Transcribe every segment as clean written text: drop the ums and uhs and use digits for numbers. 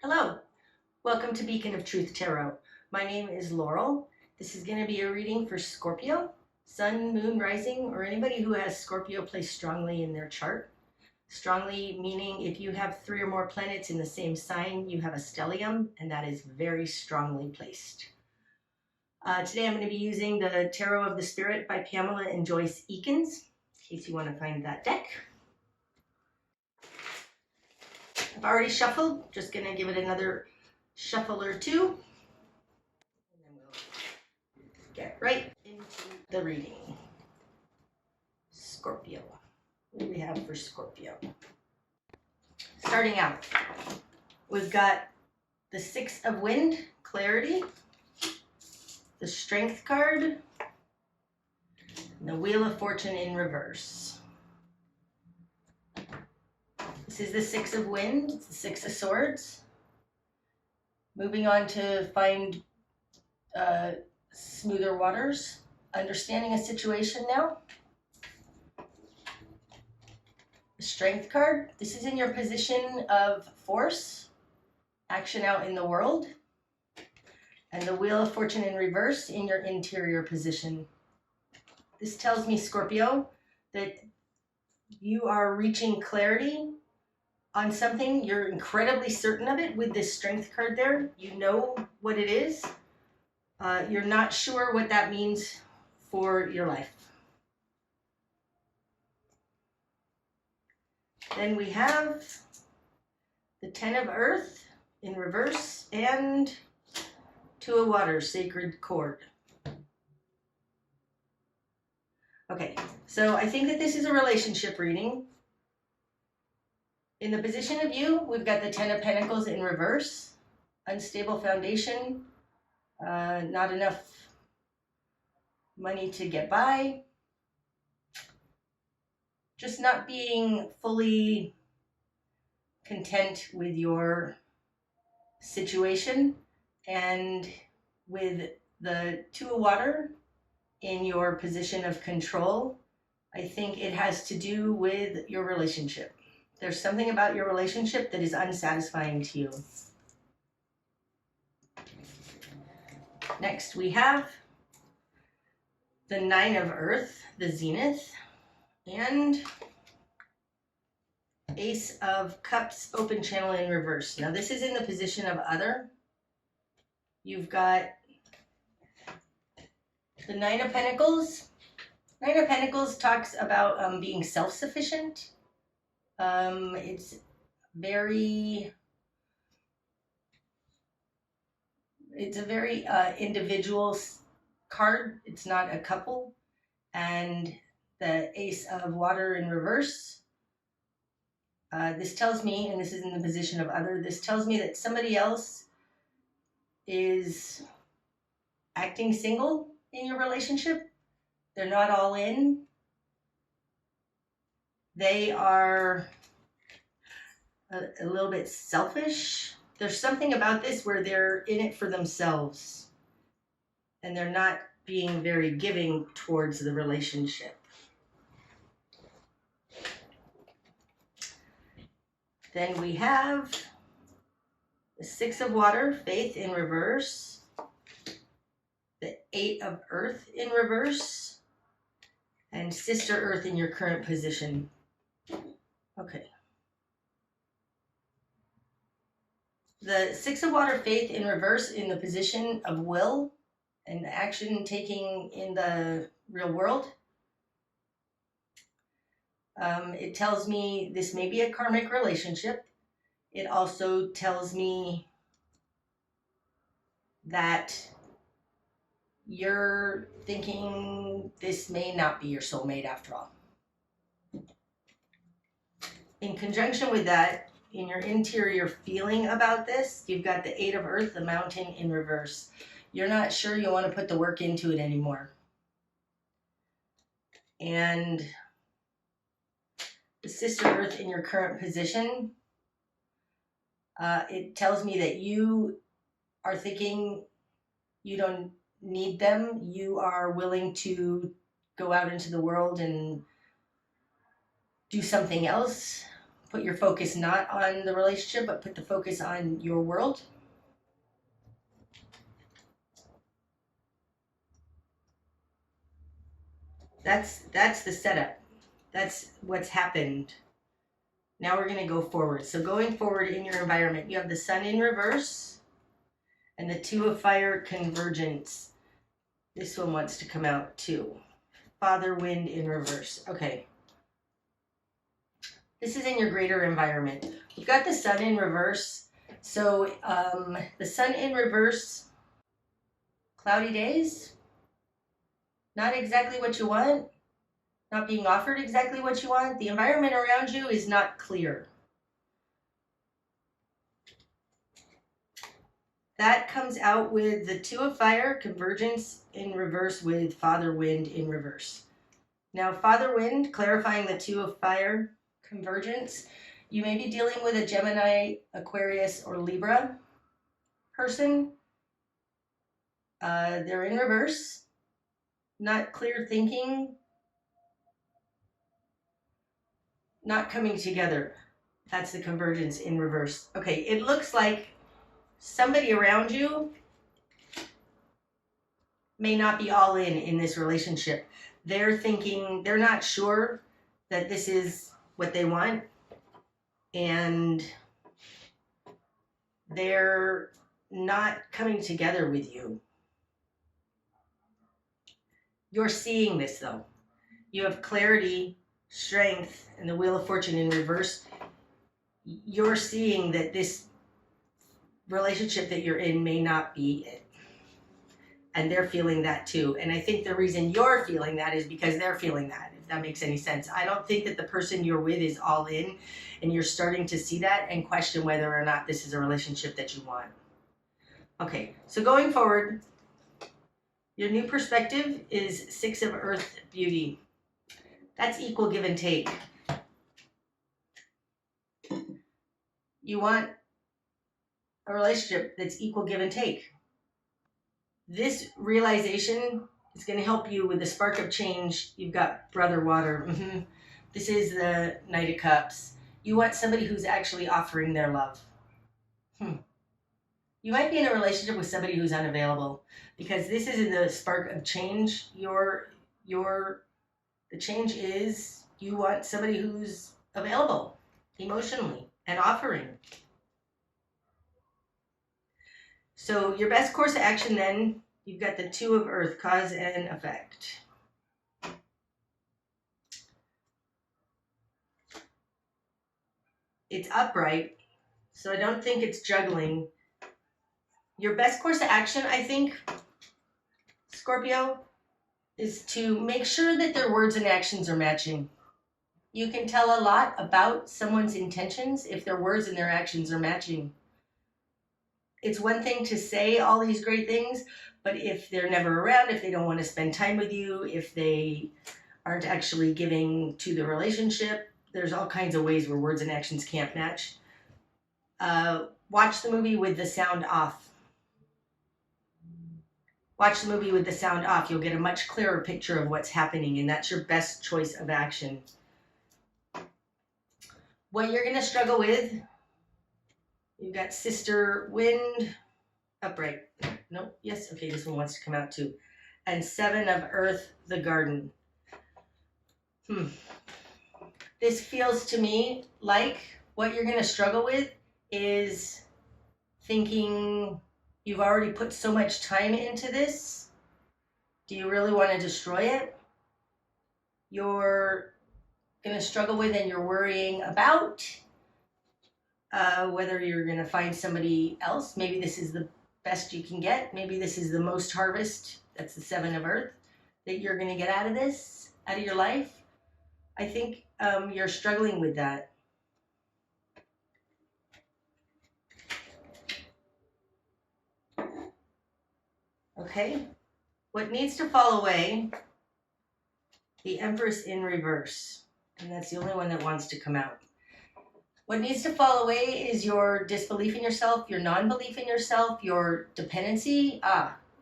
Hello, welcome to Beacon of Truth Tarot. My name is Laurel. This is going to be a reading for Scorpio, Sun, Moon, Rising, or anybody who has Scorpio placed strongly in their chart. Strongly meaning if you have 3 or more planets in the same sign, you have a stellium, and that is very strongly placed. Today I'm going to be using the Tarot of the Spirit by Pamela and Joyce Eakins, in case you want to find that deck. I've already shuffled, just going to give it another shuffle or two. And then we'll get right into the reading. Scorpio. What do we have for Scorpio? Starting out, we've got the 6 of Wind, clarity, the Strength card, and the Wheel of Fortune in reverse. This is the 6 of Wind, it's the 6 of Swords. Moving on to find smoother waters, understanding a situation now. The Strength card, this is in your position of force, action out in the world. And the Wheel of Fortune in reverse in your interior position. This tells me, Scorpio, that you are reaching clarity on something. You're incredibly certain of it with this Strength card there. You know what it is. You're not sure what that means for your life. Then we have the 10 of Earth in reverse and 2 of Water, Sacred Cord. Okay, so I think that this is a relationship reading. In the position of you, we've got the 10 of Pentacles in reverse, unstable foundation, not enough money to get by, just not being fully content with your situation. And with the 2 of Water in your position of control, I think it has to do with your relationship. There's something about your relationship that is unsatisfying to you. Next, we have the 9 of Earth, the Zenith, and Ace of Cups, open channel in reverse. Now, this is in the position of other. You've got the 9 of Pentacles. 9 of Pentacles talks about being self-sufficient. It's a very individual card. It's not a couple. And the Ace of Water in reverse. This tells me, and this is in the position of other, this tells me that somebody else is acting single in your relationship. They're not all in. They are a little bit selfish. There's something about this where they're in it for themselves and they're not being very giving towards the relationship. Then we have the 6 of Water, Faith in reverse, the 8 of Earth in reverse, and Sister Earth in your current position. Okay. The 6 of Water, Faith in reverse in the position of will and action taking in the real world. It tells me this may be a karmic relationship. It also tells me that you're thinking this may not be your soulmate after all. In conjunction with that, in your interior feeling about this, you've got the 8 of Earth, the Mountain in reverse. You're not sure you want to put the work into it anymore. And the Sister Earth in your current position, it tells me that you are thinking you don't need them. You are willing to go out into the world and do something else, Put your focus not on the relationship, but put the focus on your world. That's the setup. That's what's happened. Now we're going to go forward. So going forward in your environment, you have the Sun in reverse and the Two of Fire convergence. This one wants to come out too. Father Wind in reverse. Okay. This is in your greater environment. You've got the Sun in reverse. So the Sun in reverse, cloudy days, not exactly what you want, not being offered exactly what you want. The environment around you is not clear. That comes out with the Two of Fire, convergence in reverse with Father Wind in reverse. Now, Father Wind, clarifying the Two of Fire, convergence, you may be dealing with a Gemini, Aquarius, or Libra person. They're in reverse, not clear thinking, not coming together. That's the convergence in reverse. Okay, it looks like somebody around you may not be all in this relationship. They're thinking, they're not sure that this is what they want, and they're not coming together with you. You're seeing this though. You have clarity, strength, and the Wheel of Fortune in reverse. You're seeing that this relationship that you're in may not be it. And they're feeling that too. And I think the reason you're feeling that is because they're feeling that, if that makes any sense. I don't think that the person you're with is all in, and you're starting to see that and question whether or not this is a relationship that you want. Okay, so going forward, your new perspective is Six of Earth Beauty. That's equal give and take. You want a relationship that's equal give and take. This realization is going to help you with the spark of change. You've got Brother Water. This is the Knight of Cups. You want somebody who's actually offering their love. You might be in a relationship with somebody who's unavailable, because this is the spark of change. The change is you want somebody who's available emotionally and offering. So your best course of action then, you've got the Two of Earth, cause and effect. It's upright, so I don't think it's juggling. Your best course of action, I think, Scorpio, is to make sure that their words and actions are matching. You can tell a lot about someone's intentions if their words and their actions are matching. It's one thing to say all these great things, but if they're never around, if they don't want to spend time with you, if they aren't actually giving to the relationship, there's all kinds of ways where words and actions can't match. Watch the movie with the sound off. Watch the movie with the sound off. You'll get a much clearer picture of what's happening, and that's your best choice of action. What you're going to struggle with, you've got Sister Wind, upright. No, yes, okay, this one wants to come out too. And Seven of Earth, the Garden. This feels to me like what you're going to struggle with is thinking you've already put so much time into this. Do you really want to destroy it? You're going to struggle with, and you're worrying about whether you're going to find somebody else. Maybe this is the best you can get. Maybe this is the most harvest. That's the Seven of Earth that you're going to get out of this, out of your life. I think you're struggling with that. Okay. What needs to fall away? The Empress in reverse. And that's the only one that wants to come out. What needs to fall away is your disbelief in yourself, your non-belief in yourself, your dependency.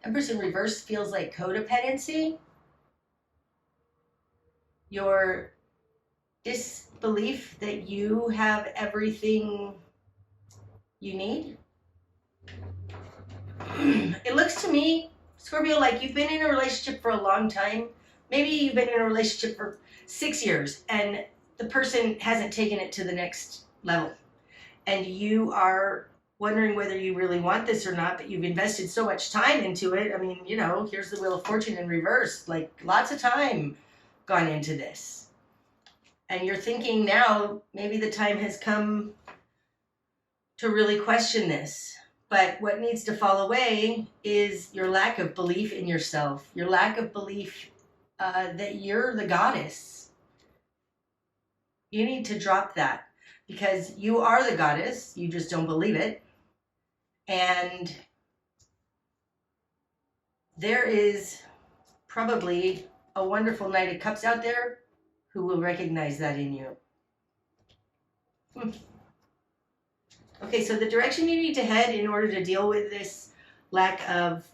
Empress in reverse feels like codependency. Your belief that you have everything you need. It looks to me, Scorpio, like you've been in a relationship for a long time. Maybe you've been in a relationship for 6 years and the person hasn't taken it to the next level. And you are wondering whether you really want this or not, but you've invested so much time into it. I mean, you know, here's the Wheel of Fortune in reverse, like lots of time gone into this. And you're thinking now, maybe the time has come to really question this. But what needs to fall away is your lack of belief in yourself, your lack of belief that you're the goddess. You need to drop that because you are the goddess. You just don't believe it. And there is probably a wonderful Knight of Cups out there who will recognize that in you. Okay, so the direction you need to head in order to deal with this lack of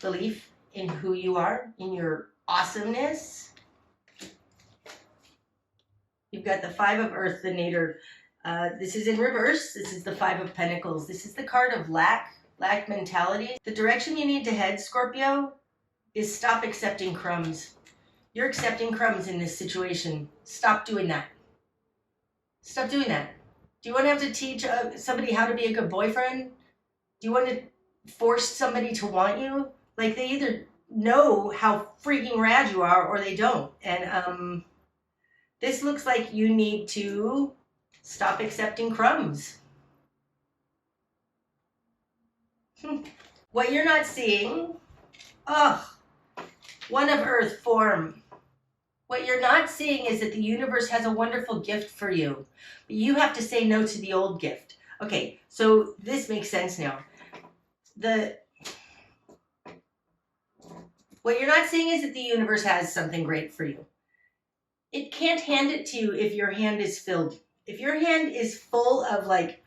belief in who you are, in your awesomeness. You've got the Five of Earth, the Nader. This is in reverse. This is the Five of Pentacles. This is the card of lack mentality. The direction you need to head, Scorpio, is stop accepting crumbs. You're accepting crumbs in this situation. Stop doing that. Stop doing that. Do you want to have to teach somebody how to be a good boyfriend? Do you want to force somebody to want you? Like, they either know how freaking rad you are or they don't. And this looks like you need to stop accepting crumbs. What you're not seeing, One of Earth form. What you're not seeing is that the universe has a wonderful gift for you. But you have to say no to the old gift. Okay, so this makes sense now. What you're not seeing is that the universe has something great for you. It can't hand it to you if your hand is filled. If your hand is full of like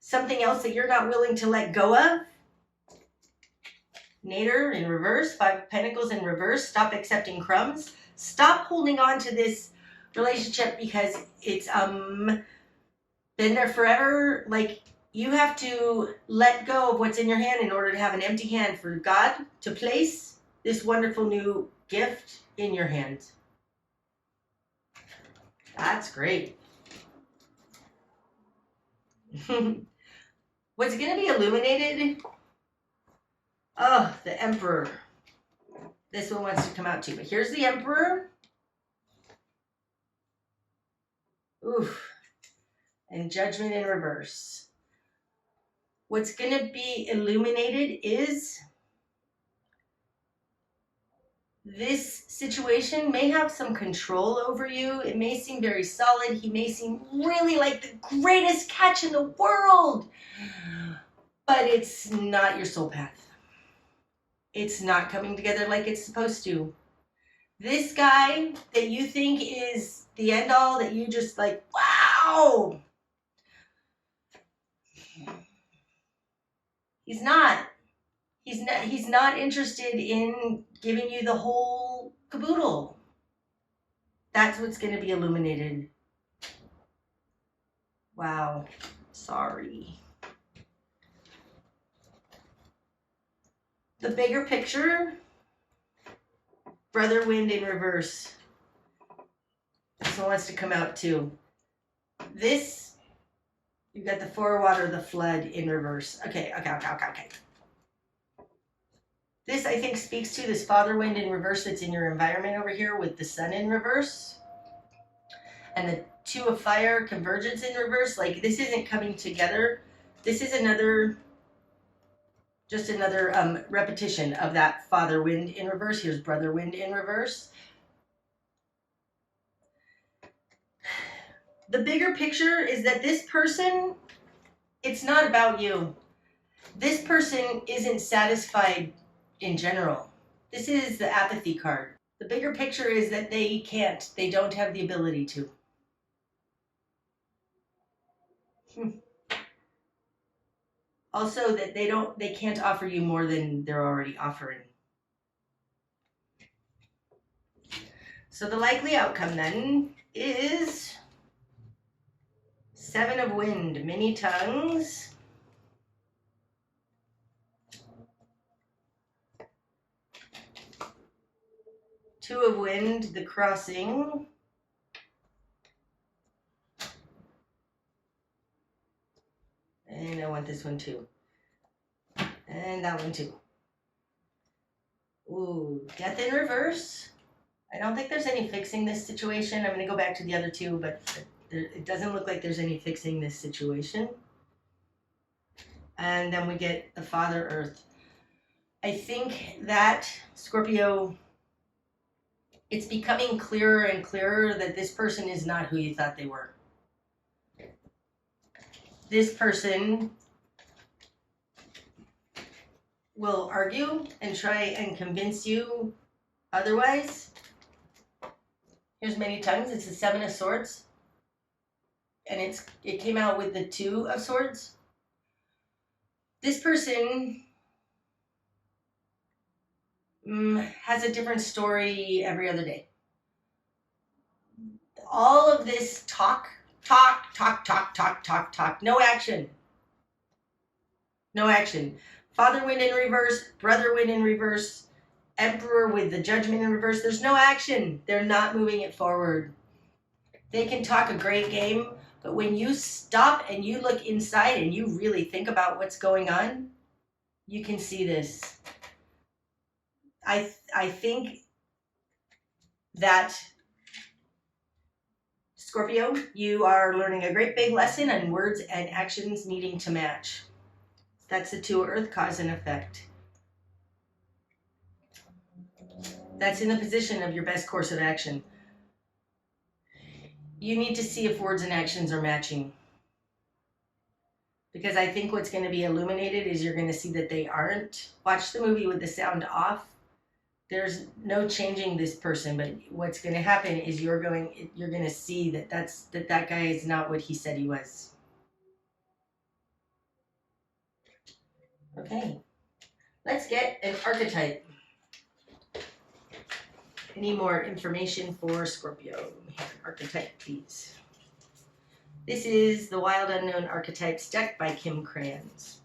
something else that you're not willing to let go of, Nader in reverse, Five of Pentacles in reverse, stop accepting crumbs. Stop holding on to this relationship because it's been there forever. Like, you have to let go of what's in your hand in order to have an empty hand for God to place this wonderful new gift in your hand. That's great. What's going to be illuminated? Oh, the Emperor. This one wants to come out too, but here's the Emperor. Oof. And Judgment in reverse. What's going to be illuminated is this situation may have some control over you. It may seem very solid. He may seem really like the greatest catch in the world, but it's not your soul path. It's not coming together like it's supposed to. This guy that you think is the end all, that you just like, wow. He's not. He's not interested in giving you the whole caboodle. That's what's going to be illuminated. Wow. Sorry. The bigger picture, Brother Wind in reverse. This one wants to come out too. This, you've got the Four of Water, the Flood in reverse. Okay. This, I think, speaks to this Father Wind in reverse that's in your environment over here with the Sun in reverse. And the Two of Fire, Convergence in reverse. Like, this isn't coming together. This is just another repetition of that Father Wind in reverse. Here's Brother Wind in reverse. The bigger picture is that this person, it's not about you. This person isn't satisfied in general. This is the apathy card. The bigger picture is that they don't have the ability to. Also, that they can't offer you more than they're already offering. So the likely outcome then is 7 of Wind, many tongues. Two of Wind, the crossing. And I want this one too. And that one too. Ooh, Death in reverse. I don't think there's any fixing this situation. I'm going to go back to the other two, but it doesn't look like there's any fixing this situation. And then we get the Father Earth. I think that, Scorpio, it's becoming clearer and clearer that this person is not who you thought they were. This person will argue and try and convince you otherwise. Here's many tongues. It's the 7 of Swords. And it came out with the 2 of Swords. This person has a different story every other day. All of this talk, no action. No action. Father Wind in reverse, Brother Wind in reverse, Emperor with the Judgment in reverse. There's no action. They're not moving it forward. They can talk a great game, but when you stop and you look inside and you really think about what's going on, you can see this. I think that, Scorpio, you are learning a great big lesson on words and actions needing to match. That's the 2 of Earth, cause and effect. That's in the position of your best course of action. You need to see if words and actions are matching. Because I think what's going to be illuminated is you're going to see that they aren't. Watch the movie with the sound off. There's no changing this person, but what's going to happen is you're going to see that guy is not what he said he was. Okay, let's get an archetype. Any more information for Scorpio? Archetype, please. This is the Wild Unknown Archetypes deck by Kim Kranz.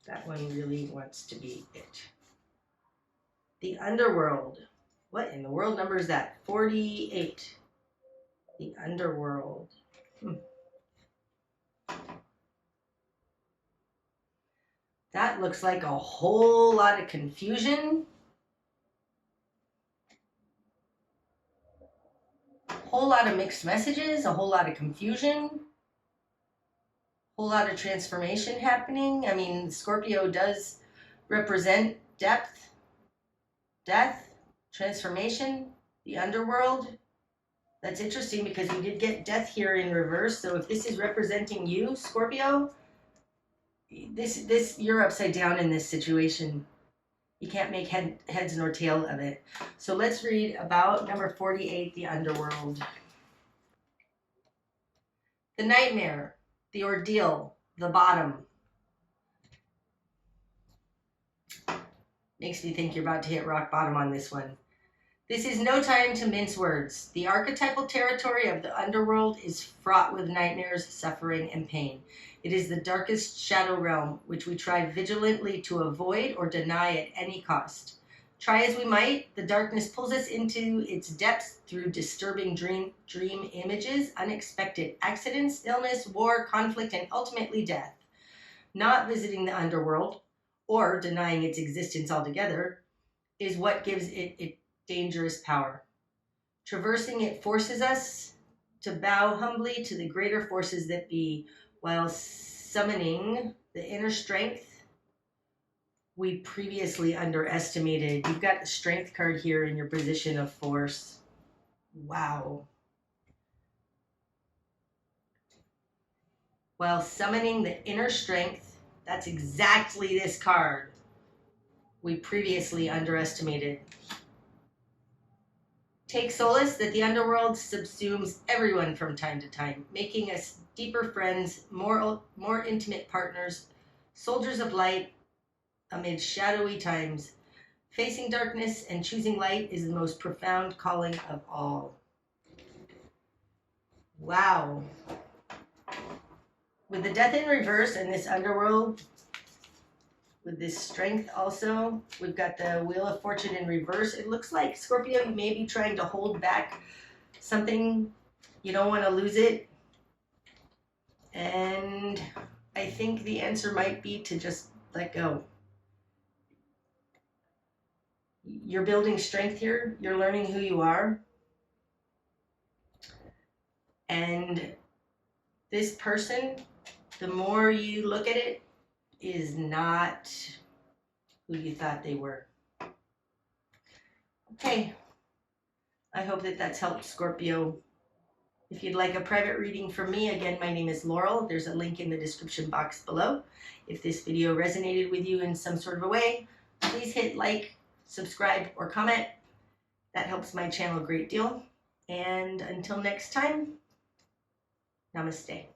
That one really wants to be it. The Underworld. What in the world number is that? 48. The Underworld. That looks like a whole lot of confusion. A whole lot of mixed messages, a whole lot of confusion. A whole lot of transformation happening. I mean, Scorpio does represent depth, death, transformation, the underworld. That's interesting because we did get death here in reverse. So if this is representing you, Scorpio, you're upside down in this situation. You can't make heads nor tail of it. So let's read about number 48, the Underworld. The nightmare, the ordeal, the bottom. Makes me think you're about to hit rock bottom on this one. This is no time to mince words. The archetypal territory of the underworld is fraught with nightmares, suffering, and pain. It is the darkest shadow realm, which we try vigilantly to avoid or deny at any cost. Try as we might, the darkness pulls us into its depths through disturbing dream images, unexpected accidents, illness, war, conflict, and ultimately death. Not visiting the underworld, or denying its existence altogether, is what gives it dangerous power. Traversing it forces us to bow humbly to the greater forces that be, while summoning the inner strength we previously underestimated. You've got the Strength card here in your position of force. Wow. While summoning the inner strength, that's exactly this card we previously underestimated. Take solace that the underworld subsumes everyone from time to time, making us deeper friends, more intimate partners, soldiers of light amid shadowy times. Facing darkness and choosing light is the most profound calling of all. Wow. With the death in reverse and this underworld, with this strength also, we've got the Wheel of Fortune in reverse. It looks like, Scorpio, you may be trying to hold back something. You don't want to lose it. And I think the answer might be to just let go. You're building strength here. You're learning who you are. And this person, the more you look at it, is not who you thought they were. Okay. I hope that that's helped, Scorpio. If you'd like a private reading from me, again, my name is Laurel. There's a link in the description box below. If this video resonated with you in some sort of a way, please hit like, subscribe, or comment. That helps my channel a great deal. And until next time, namaste.